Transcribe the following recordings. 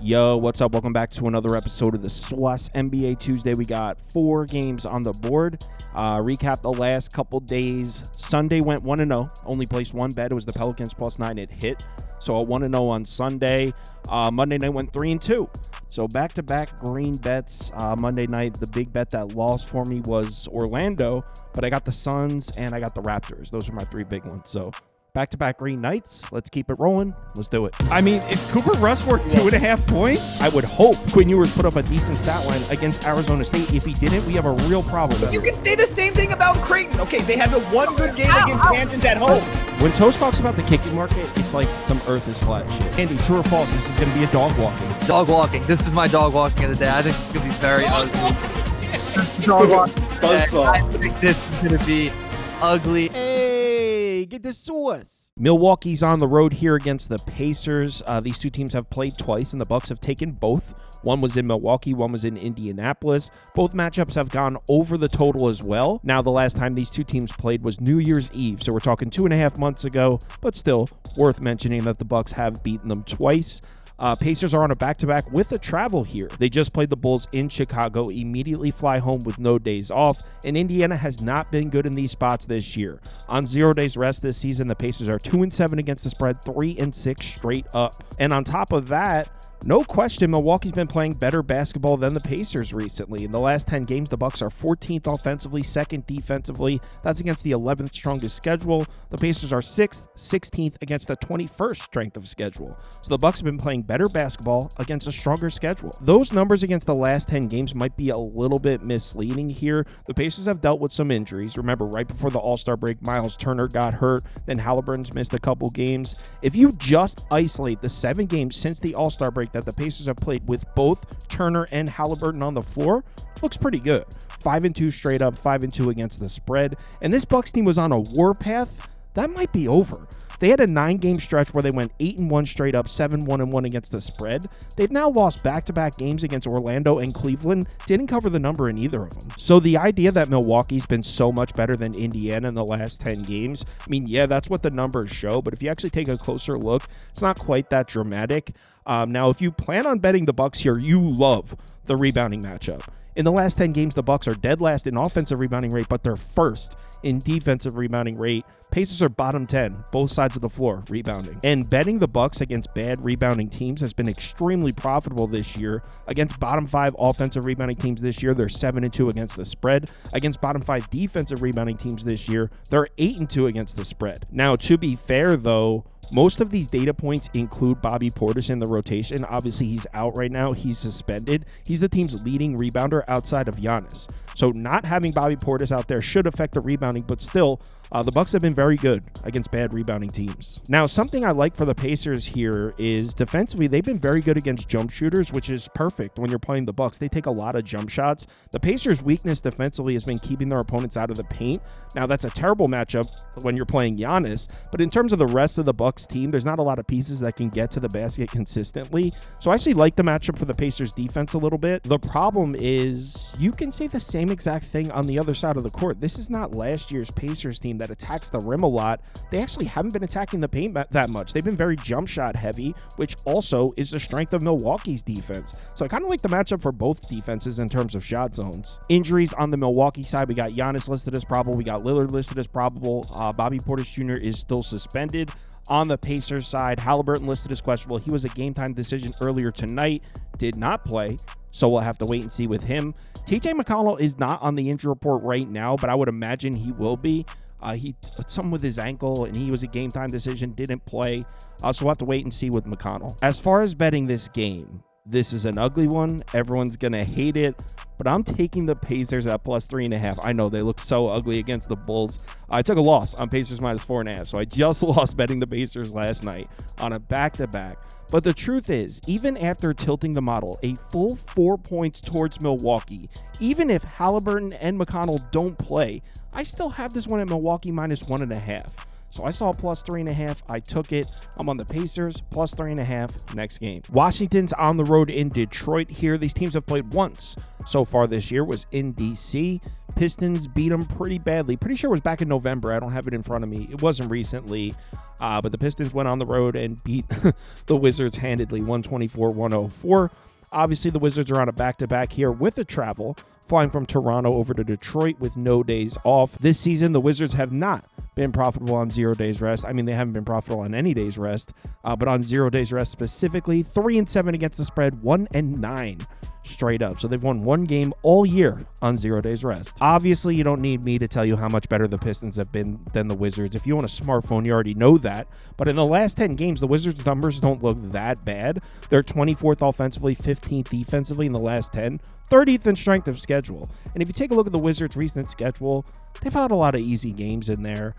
Yo, what's up? Welcome back to another episode of the SWAS NBA Tuesday. We got 4 games on the board. Recap the last couple days. Sunday went 1-0. Only placed one bet. It was the Pelicans +9. It hit. So a 1-0 on Sunday. Monday night went 3-2. So back-to-back green bets. Monday night, the big bet that lost for me was Orlando, but I got the Suns and I got the Raptors. Those are my 3 big ones. So back-to-back green nights. Let's keep it rolling. Let's do it. I mean, is Cooper Rush worth 2.5 points? I would hope Quinn Ewers put up a decent stat line against Arizona State. If he didn't, we have a real problem. You can say the same thing about Creighton. Okay, they had the one good game against Kansas at home. When Toast talks about the kicking market, it's like some earth is flat shit. Andy, true or false, this is going to be a dog walking. Dog walking. This is my dog walking of the day. I think it's going to be very ugly. Dog walking. I think this is going to be ugly. Hey, get the sauce. Milwaukee's on the road here against the Pacers. These two teams have played twice, and the Bucks have taken both. One was in Milwaukee, one was in Indianapolis. Both matchups have gone over the total as well. Now, the last time these two teams played was New Year's Eve, so we're talking 2.5 months ago, but still worth mentioning that the Bucks have beaten them twice. Pacers are on a back-to-back with a travel here. They just played the Bulls in Chicago, immediately fly home with no days off, and Indiana has not been good in these spots this year. On 0 days rest this season, the Pacers are 2-7 against the spread, 3-6 straight up. And on top of that, no question, Milwaukee's been playing better basketball than the Pacers recently. In the last 10 games, the Bucks are 14th offensively, 2nd defensively. That's against the 11th strongest schedule. The Pacers are 6th, 16th against the 21st strength of schedule. So the Bucks have been playing better basketball against a stronger schedule. Those numbers against the last 10 games might be a little bit misleading here. The Pacers have dealt with some injuries. Remember, right before the All-Star break, Miles Turner got hurt. Then Halliburton's missed a couple games. If you just isolate the 7 games since the All-Star break that the Pacers have played with both Turner and Halliburton on the floor, looks pretty good. 5-2 straight up, 5-2 against the spread. And this Bucks team was on a warpath. That might be over. They had a 9-game stretch where they went 8-1 straight up, 7-1-1 against the spread. They've now lost back-to-back games against Orlando and Cleveland. Didn't cover the number in either of them. So the idea that Milwaukee's been so much better than Indiana in the last 10 games, I mean, yeah, that's what the numbers show. But if you actually take a closer look, it's not quite that dramatic. Now, if you plan on betting the Bucks here, you love the rebounding matchup. In the last 10 games, the Bucks are dead last in offensive rebounding rate, but they're first in defensive rebounding rate. Pacers are bottom 10, both sides of the floor, rebounding. And betting the Bucks against bad rebounding teams has been extremely profitable this year. Against bottom 5 offensive rebounding teams this year, they're 7-2 against the spread. Against bottom 5 defensive rebounding teams this year, they're 8-2 against the spread. Now, to be fair, though, most of these data points include Bobby Portis in the rotation. Obviously, he's out right now. He's suspended. He's the team's leading rebounder outside of Giannis. So not having Bobby Portis out there should affect the rebounding, but still, the Bucks have been very good against bad rebounding teams. Now, something I like for the Pacers here is defensively, they've been very good against jump shooters, which is perfect when you're playing the Bucks. They take a lot of jump shots. The Pacers' weakness defensively has been keeping their opponents out of the paint. Now, that's a terrible matchup when you're playing Giannis, but in terms of the rest of the Bucks team, there's not a lot of pieces that can get to the basket consistently. So I actually like the matchup for the Pacers defense a little bit. The problem is you can say the same exact thing on the other side of the court. This is not last year's Pacers team that attacks the rim a lot. They actually haven't been attacking the paint that much. They've been very jump shot heavy, which also is the strength of Milwaukee's defense. So I kind of like the matchup for both defenses in terms of shot zones. Injuries on the Milwaukee side, we got Giannis listed as probable. We got Lillard listed as probable. Bobby Portis Jr. is still suspended. On the Pacers side, Halliburton listed as questionable. He was a game-time decision earlier tonight, did not play, so we'll have to wait and see with him. TJ McConnell is not on the injury report right now, but I would imagine he will be. He something with his ankle, and he was a game-time decision, didn't play, so we'll have to wait and see with McConnell. As far as betting this game, this is an ugly one. Everyone's going to hate it, but I'm taking the Pacers at +3.5. I know they look so ugly against the Bulls. I took a loss on Pacers -4.5, so I just lost betting the Pacers last night on a back-to-back. But the truth is, even after tilting the model a full 4 points towards Milwaukee, even if Halliburton and McConnell don't play, I still have this one at Milwaukee -1.5. So I saw plus 3.5. I took it. I'm on the Pacers, plus 3.5 next game. Washington's on the road in Detroit here. These teams have played once so far this year, was in DC. Pistons beat them pretty badly. Pretty sure it was back in November. I don't have it in front of me. It wasn't recently, but the Pistons went on the road and beat the Wizards handedly, 124-104. Obviously, the Wizards are on a back-to-back here with a travel, flying from Toronto over to Detroit with no days off. This season, the Wizards have not been profitable on 0 days rest. I mean, they haven't been profitable on any days rest, but on 0 days rest specifically, 3-7 against the spread, 1-9 straight up. So they've won one game all year on 0 days rest. Obviously, you don't need me to tell you how much better the Pistons have been than the Wizards. If you own a smartphone, you already know that. But in the last 10 games, the Wizards' numbers don't look that bad. They're 24th offensively, 15th defensively in the last 10. 30th in strength of schedule. And if you take a look at the Wizards' recent schedule, they've had a lot of easy games in there.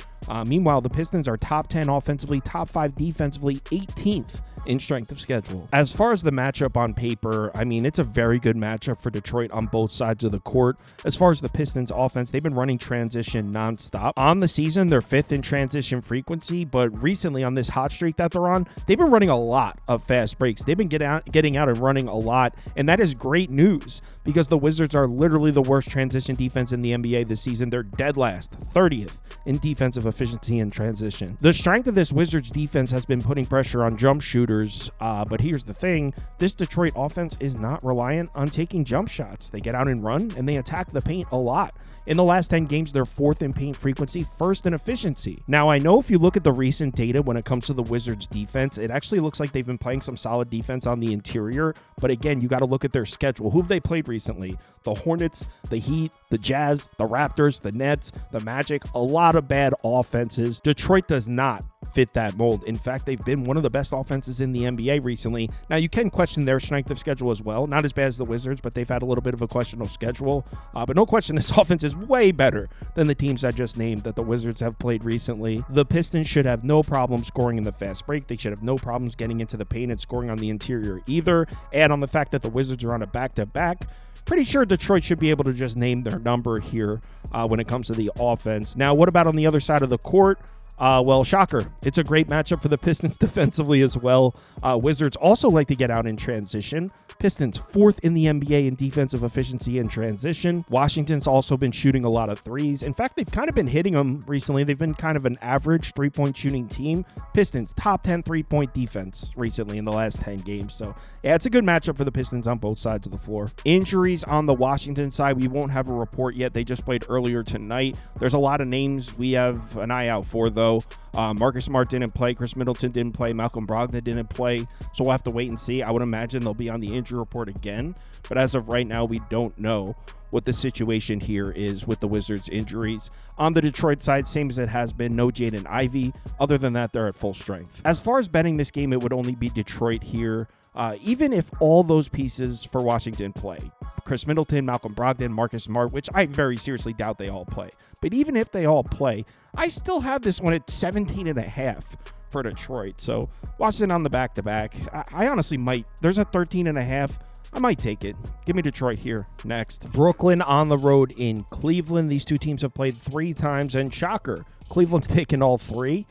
Meanwhile, the Pistons are top 10 offensively, top 5 defensively, 18th in strength of schedule. As far as the matchup on paper, I mean, it's a very good matchup for Detroit on both sides of the court. As far as the Pistons offense, they've been running transition nonstop. On the season, they're 5th in transition frequency, but recently on this hot streak that they're on, they've been running a lot of fast breaks. They've been getting out and running a lot, and that is great news because the Wizards are literally the worst transition defense in the NBA this season. They're dead last, 30th in defensive efficiency in transition. The strength of this Wizards defense has been putting pressure on jump shooters, but here's the thing. This Detroit offense is not reliant on taking jump shots. They get out and run, and they attack the paint a lot. In the last 10 games, they're 4th in paint frequency, 1st in efficiency. Now, I know if you look at the recent data when it comes to the Wizards defense, it actually looks like they've been playing some solid defense on the interior. But again, you got to look at their schedule. Who have they played recently? The Hornets, the Heat, the Jazz, the Raptors, the Nets, the Magic. A lot of bad offenses. Detroit does not fit that mold. In fact, they've been one of the best offenses in the NBA recently. Now, you can question their strength of schedule as well. Not as bad as the Wizards, but they've had a little bit of a questionable schedule. But no question, this offense is way better than the teams I just named that the Wizards have played recently. The Pistons should have no problem scoring in the fast break. They should have no problems getting into the paint and scoring on the interior either. Add on the fact that the Wizards are on a back-to-back. Pretty sure Detroit should be able to just name their number here when it comes to the offense. Now, what about on the other side of the court? Well, shocker. It's a great matchup for the Pistons defensively as well. Wizards also like to get out in transition. Pistons 4th in the NBA in defensive efficiency in transition. Washington's also been shooting a lot of threes. In fact, they've kind of been hitting them recently. They've been kind of an average three-point shooting team. Pistons top 10 three-point defense recently in the last 10 games. So, yeah, it's a good matchup for the Pistons on both sides of the floor. Injuries on the Washington side, we won't have a report yet. They just played earlier tonight. There's a lot of names we have an eye out for, though. Marcus Smart didn't play. Chris Middleton didn't play. Malcolm Brogdon didn't play. So we'll have to wait and see. I would imagine they'll be on the injury report again. But as of right now, we don't know what the situation here is with the Wizards' injuries. On the Detroit side, same as it has been. No Jaden Ivey. Other than that, they're at full strength. As far as betting this game, it would only be Detroit here. Even if all those pieces for Washington play, Chris Middleton, Malcolm Brogdon, Marcus Smart, which I very seriously doubt they all play. But even if they all play, I still have this one at 17.5 for Detroit. So Washington on the back-to-back. I honestly might. There's a 13.5. I might take it. Give me Detroit here next. Brooklyn on the road in Cleveland. These two teams have played 3 times, and shocker, Cleveland's taken all 3.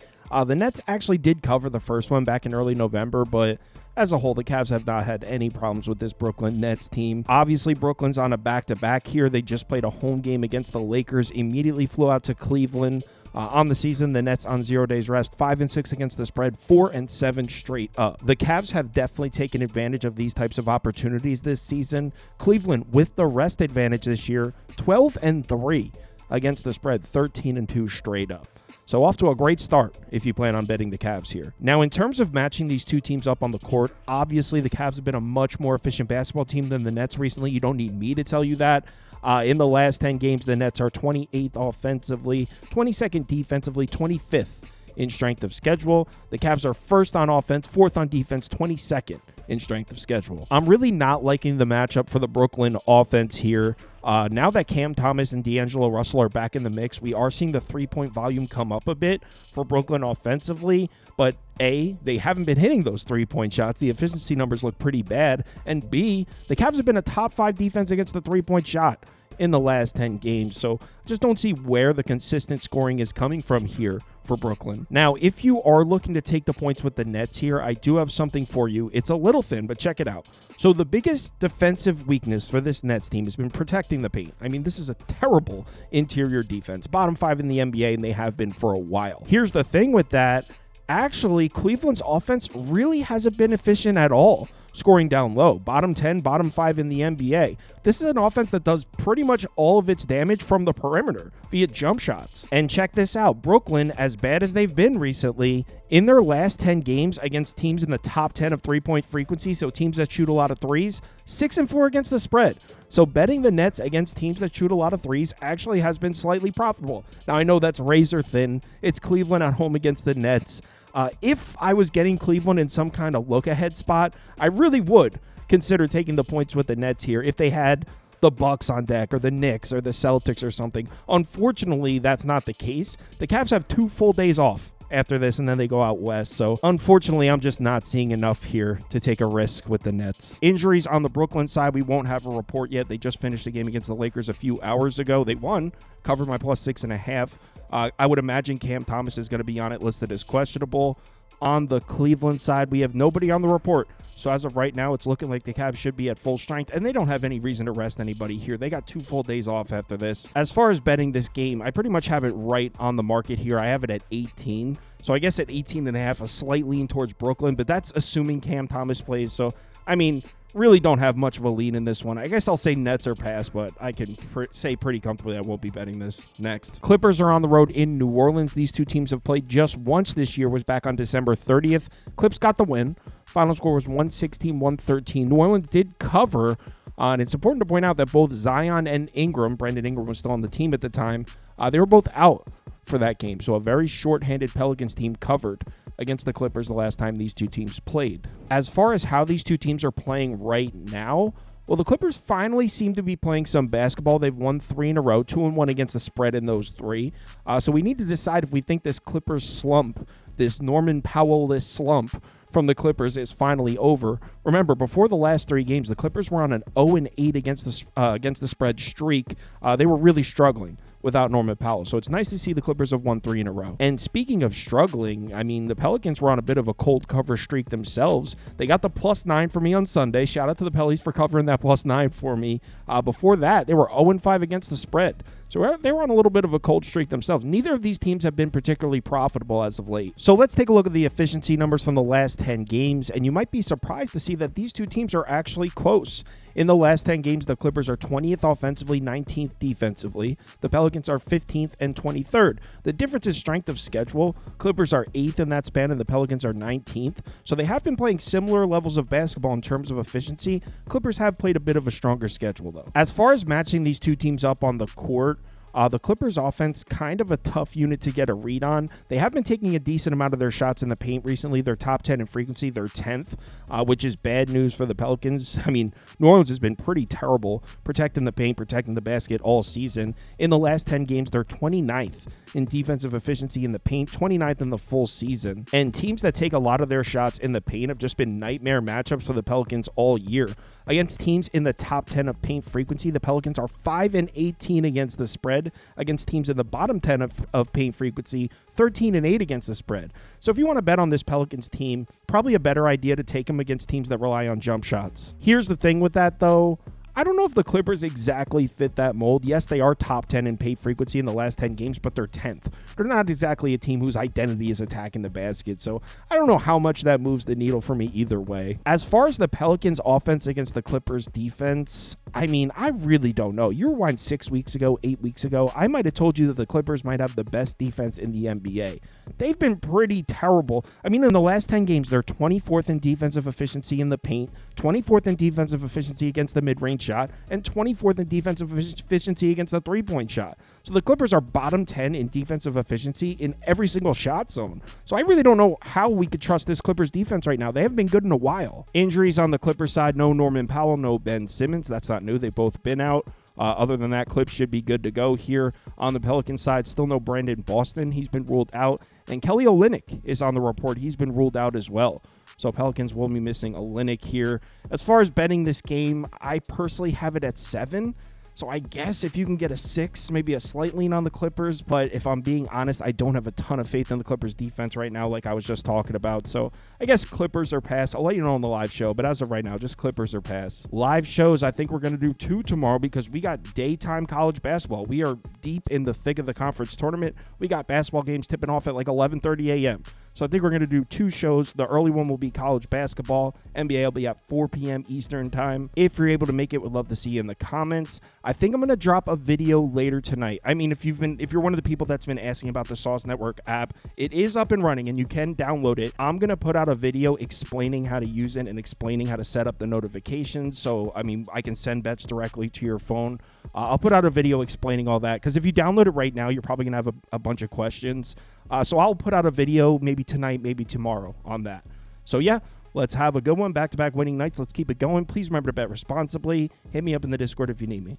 The Nets actually did cover the first one back in early November, but as a whole, the Cavs have not had any problems with this Brooklyn Nets team. Obviously, Brooklyn's on a back-to-back here. They just played a home game against the Lakers, immediately flew out to Cleveland. On the season, the Nets on 0 days rest, 5-6 against the spread, 4-7 straight up. The Cavs have definitely taken advantage of these types of opportunities this season. Cleveland, with the rest advantage this year, 12-3 against the spread, 13-2 straight up. So off to a great start if you plan on betting the Cavs here. Now, in terms of matching these two teams up on the court, obviously the Cavs have been a much more efficient basketball team than the Nets recently. You don't need me to tell you that. In the last 10 games, the Nets are 28th offensively, 22nd defensively, 25th in strength of schedule. The Cavs are 1st on offense, 4th on defense, 22nd in strength of schedule. I'm really not liking the matchup for the Brooklyn offense here. Now that Cam Thomas and D'Angelo Russell are back in the mix, we are seeing the three-point volume come up a bit for Brooklyn offensively, but A, they haven't been hitting those three-point shots. The efficiency numbers look pretty bad. And B, the Cavs have been a top 5 defense against the three-point shot in the last 10 games. So I just don't see where the consistent scoring is coming from here for Brooklyn. Now, if you are looking to take the points with the Nets here, I do have something for you. It's a little thin, but check it out. So the biggest defensive weakness for this Nets team has been protecting the paint. I mean, this is a terrible interior defense. Bottom 5 in the NBA, and they have been for a while. Here's the thing with that. Actually, Cleveland's offense really hasn't been efficient at all, scoring down low. Bottom 10, bottom 5 in the NBA. This is an offense that does pretty much all of its damage from the perimeter via jump shots. And check this out. Brooklyn, as bad as they've been recently, in their last 10 games against teams in the top 10 of three-point frequency, so teams that shoot a lot of threes, 6-4 against the spread. So betting the Nets against teams that shoot a lot of threes actually has been slightly profitable. Now, I know that's razor thin. It's Cleveland at home against the Nets. If I was getting Cleveland in some kind of look-ahead spot, I really would consider taking the points with the Nets here if they had the Bucks on deck or the Knicks or the Celtics or something. Unfortunately, that's not the case. The Cavs have 2 full days off after this, and then they go out west. So unfortunately, I'm just not seeing enough here to take a risk with the Nets. Injuries on the Brooklyn side, we won't have a report yet. They just finished the game against the Lakers a few hours ago. They won, covered my +6.5. I would imagine Cam Thomas is going to be on it, listed as questionable. On the Cleveland side, we have nobody on the report. So as of right now, it's looking like the Cavs should be at full strength, and they don't have any reason to rest anybody here. They got 2 full days off after this. As far as betting this game, I pretty much have it right on the market here. I have it at 18. So I guess at 18.5, a slight lean towards Brooklyn, but that's assuming Cam Thomas plays. So, I mean, really don't have much of a lean in this one. I guess I'll say Nets or pass, but I can say pretty comfortably I won't be betting this. Next, Clippers are on the road in New Orleans. These two teams have played just once this year, was back on December 30th. Clips got the win. Final score was 116-113. New Orleans did cover, and it's important to point out that both Zion and Ingram, Brandon Ingram was still on the team at the time, they were both out for that game. So a very short-handed Pelicans team covered against the Clippers the last time these two teams played. As far as how these two teams are playing right now, well, the Clippers finally seem to be playing some basketball. They've won 3 in a row, 2-1 against the spread in those 3. So we need to decide if we think this Clippers slump, this Norman Powell-less slump from the Clippers is finally over. Remember, before the last 3 games, the Clippers were on an 0-8 against the spread streak. They were really struggling without Norman Powell. So it's nice to see the Clippers have won 3 in a row. And speaking of struggling, I mean, the Pelicans were on a bit of a cold cover streak themselves. They got the +9 for me on Sunday. Shout out to the Pellies for covering that +9 for me. Before that, they were 0-5 against the spread. So they were on a little bit of a cold streak themselves. Neither of these teams have been particularly profitable as of late. So let's take a look at the efficiency numbers from the last 10 games, and you might be surprised to see that these two teams are actually close. In the last 10 games, the Clippers are 20th offensively, 19th defensively. The Pelicans are 15th and 23rd. The difference is strength of schedule. Clippers are 8th in that span, and the Pelicans are 19th. So they have been playing similar levels of basketball in terms of efficiency. Clippers have played a bit of a stronger schedule, though. As far as matching these two teams up on the court, the Clippers offense, kind of a tough unit to get a read on. They have been taking a decent amount of their shots in the paint recently. They're top 10 in frequency. They're 10th, which is bad news for the Pelicans. I mean, New Orleans has been pretty terrible protecting the paint, protecting the basket all season. In the last 10 games, they're 29th in defensive efficiency in the paint, 29th in the full season. And teams that take a lot of their shots in the paint have just been nightmare matchups for the Pelicans all year. Against teams in the top 10 of paint frequency, the Pelicans are 5-18 against the spread. Against teams in the bottom 10 of paint frequency, 13-8 against the spread. So if you want to bet on this Pelicans team, probably a better idea to take them against teams that rely on jump shots. Here's the thing with that, though. I don't know if the Clippers exactly fit that mold. Yes, they are top 10 in paint frequency in the last 10 games, but they're 10th. They're not exactly a team whose identity is attacking the basket, so I don't know how much that moves the needle for me either way. As far as the Pelicans' offense against the Clippers' defense, I mean, I really don't know. You rewind 6 weeks ago, 8 weeks ago, I might have told you that the Clippers might have the best defense in the NBA. They've been pretty terrible. I mean, in the last 10 games, they're 24th in defensive efficiency in the paint, 24th in defensive efficiency against the mid-range shot, and 24th in defensive efficiency against the three-point shot. So the Clippers are bottom 10 in defensive efficiency in every single shot zone. So I really don't know how we could trust this Clippers defense right now. They haven't been good in a while. Injuries on the Clippers side, no Norman Powell, no Ben Simmons. That's not new. They've both been out. Other than that, Clips should be good to go here. On the Pelican side, still no Brandon Boston. He's been ruled out. And Kelly Olynyk is on the report. He's been ruled out as well. So Pelicans will be missing Olynyk here. As far as betting this game, I personally have it at 7. So I guess if you can get a 6, maybe a slight lean on the Clippers. But if I'm being honest, I don't have a ton of faith in the Clippers defense right now, like I was just talking about. So I guess Clippers or pass. I'll let you know on the live show, but as of right now, just Clippers or pass. Live shows, I think we're going to do 2 tomorrow because we got daytime college basketball. We are deep in the thick of the conference tournament. We got basketball games tipping off at like 11:30 a.m. So I think we're going to do 2 shows. The early one will be college basketball. NBA will be at 4 p.m. Eastern time. If you're able to make it, would love to see you in the comments. I think I'm going to drop a video later tonight. I mean, if you're one of the people that's been asking about the Sauce Network app, it is up and running and you can download it. I'm going to put out a video explaining how to use it and explaining how to set up the notifications. So, I mean, I can send bets directly to your phone. I'll put out a video explaining all that because if you download it right now, you're probably going to have a bunch of questions. So I'll put out a video maybe tonight, maybe tomorrow on that. So yeah, let's have a good one. Back-to-back winning nights. Let's keep it going. Please remember to bet responsibly. Hit me up in the Discord if you need me.